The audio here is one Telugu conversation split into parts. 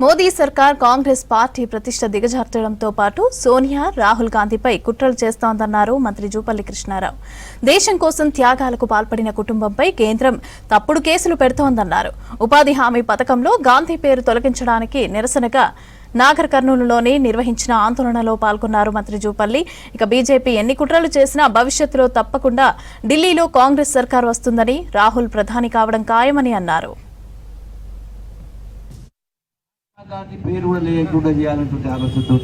మోదీ సర్కార్ కాంగ్రెస్ పార్టీ ప్రతిష్ట దిగజార్చడంతో పాటు సోనియా రాహుల్ గాంధీపై కుట్రలు చేస్తోందన్నారు మంత్రి జూపల్లి కృష్ణారావు. దేశం కోసం త్యాగాలకు పాల్పడిన కుటుంబంపై కేంద్రం తప్పుడు కేసులు పెడుతోందన్నారు. ఉపాధి హామీ పథకంలో గాంధీ పేరు తొలగించడానికి నిరసనగా నాగర్ కర్నూలులోని నిర్వహించిన ఆందోళనలో పాల్గొన్నారు మంత్రి జూపల్లి. ఇక బీజేపీ ఎన్ని కుట్రలు చేసినా భవిష్యత్తులో తప్పకుండా ఢిల్లీలో కాంగ్రెస్ సర్కార్ వస్తుందని, రాహుల్ ప్రధాని కావడం ఖాయమని అన్నారు. గాంధీ పేరు కూడా లేకుండా చేయాలన్నటువంటి ఆలోచనతో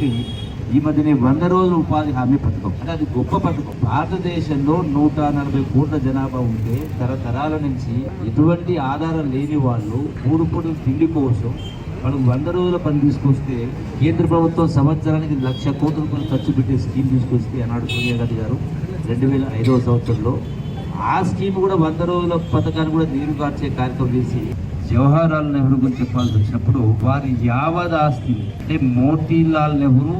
ఈ మధ్యనే 100 రోజుల ఉపాధి హామీ పథకం అంటే అది గొప్ప పథకం. భారతదేశంలో 140 కోట్ల జనాభా ఉంటే తరతరాల నుంచి ఎటువంటి ఆధారం లేని వాళ్ళు 3 పూటల తిండి కోసం వాళ్ళకి 100 రోజుల పని తీసుకొస్తే కేంద్ర ప్రభుత్వం సంవత్సరానికి 1,00,000 కోట్ల రూపాయలు ఖర్చు పెట్టే స్కీమ్ తీసుకొస్తే అన్నాడు సోనియా గాంధీ గారు 2005వ సంవత్సరంలో. ఆ స్కీమ్ కూడా 100 రోజుల పథకాన్ని కూడా నీరు కార్చే కార్యక్రమం చేసి జవహర్లాల్ నెహ్రూ గురించి చెప్పాల్సి వచ్చినప్పుడు వారి యావత్ ఆస్తి అంటే మోతీలాల్ నెహ్రూ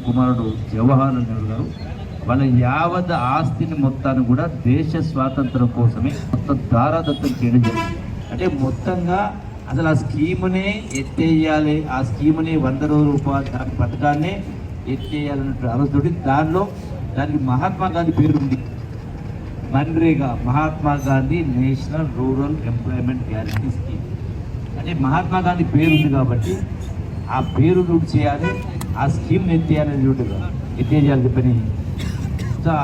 కుమారుడు జవహర్లాల్ నెహ్రూ గారు వాళ్ళ యావత్ ఆస్తిని మొత్తాన్ని కూడా దేశ స్వాతంత్రం కోసమే మొత్తం దారాదత్తం చేయడం జరిగింది. అంటే మొత్తంగా అసలు ఆ స్కీమునే ఎత్తేయాలి, ఆ స్కీముని 100 రోజుల ఉపాధి పథకాన్నే ఎత్తేయాలన్న ఆలోచనతోటి దానికి మహాత్మా గాంధీ పేరు ఉంది. MNREGA, Mahatma Gandhi national rural employment guarantee scheme అంటే మహాత్మా గాంధీ పేరు ఉంది కాబట్టి ఆ పేరు రూట్ చేయాలి, ఆ స్కీమ్ని ఎత్తేయాలని చెప్పని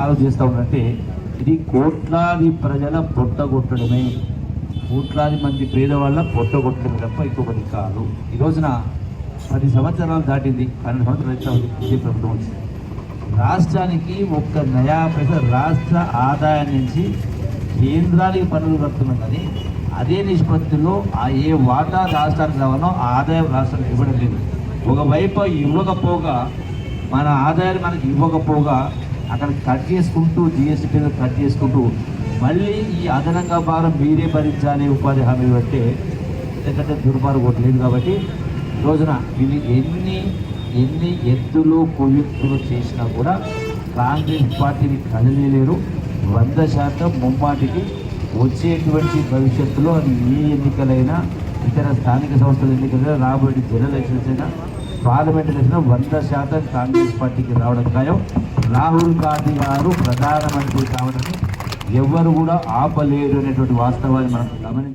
ఆలోచిస్తూ ఉన్నట్టే ఇది కోట్లాది ప్రజల పొట్టగొట్టడమే, కోట్లాది మంది పేదవాళ్ళ పొట్టగొట్టడమే తప్ప ఇంకొకటి కాదు. ఈ రోజున 10 సంవత్సరాలు దాటింది, 12 సంవత్సరాలు విజయ ప్రభుత్వం వచ్చింది. రాష్ట్రానికి ఒక్క నయా పైసా రాష్ట్ర ఆదాయం నుంచి కేంద్రానికి పన్నులు కడుతున్నాం, కానీ అదే నిష్పత్తిలో ఏ వాటా రాష్ట్రానికి రావాలో ఆ ఆదాయం రాష్ట్రానికి ఇవ్వడం లేదు. ఒకవైపు ఇవ్వకపోగా మన ఆదాయాన్ని మనకి ఇవ్వకపోగా అక్కడ కట్ చేసుకుంటూ జిఎస్టీ పేరు కట్ చేసుకుంటూ మళ్ళీ ఈ అదనంగా భారం మీరే భరించాలి ఉపాధి హామీ బట్టే ఎందుకంటే దుర్మార్గం లేదు. కాబట్టి ఈ రోజున ఇది ఎన్ని ఎత్తులు కుయుక్తులు చేసినా కూడా కాంగ్రెస్ పార్టీని కదలేరు. 100% ముమ్మాటికి వచ్చేటువంటి భవిష్యత్తులో ఏ ఎన్నికలైనా, ఇతర స్థానిక సంస్థల ఎన్నికలైనా, రాబోయే జనరల్ ఎలక్షన్స్ అయినా, పార్లమెంట్ ఎలక్షన్ 100% కాంగ్రెస్ పార్టీకి రావడం ఖాయం. రాహుల్ గాంధీ గారు ప్రధానమంత్రి కావడాన్ని ఎవరు కూడా ఆపలేరు అనేటువంటి వాస్తవాన్ని మనం గమనించాలి.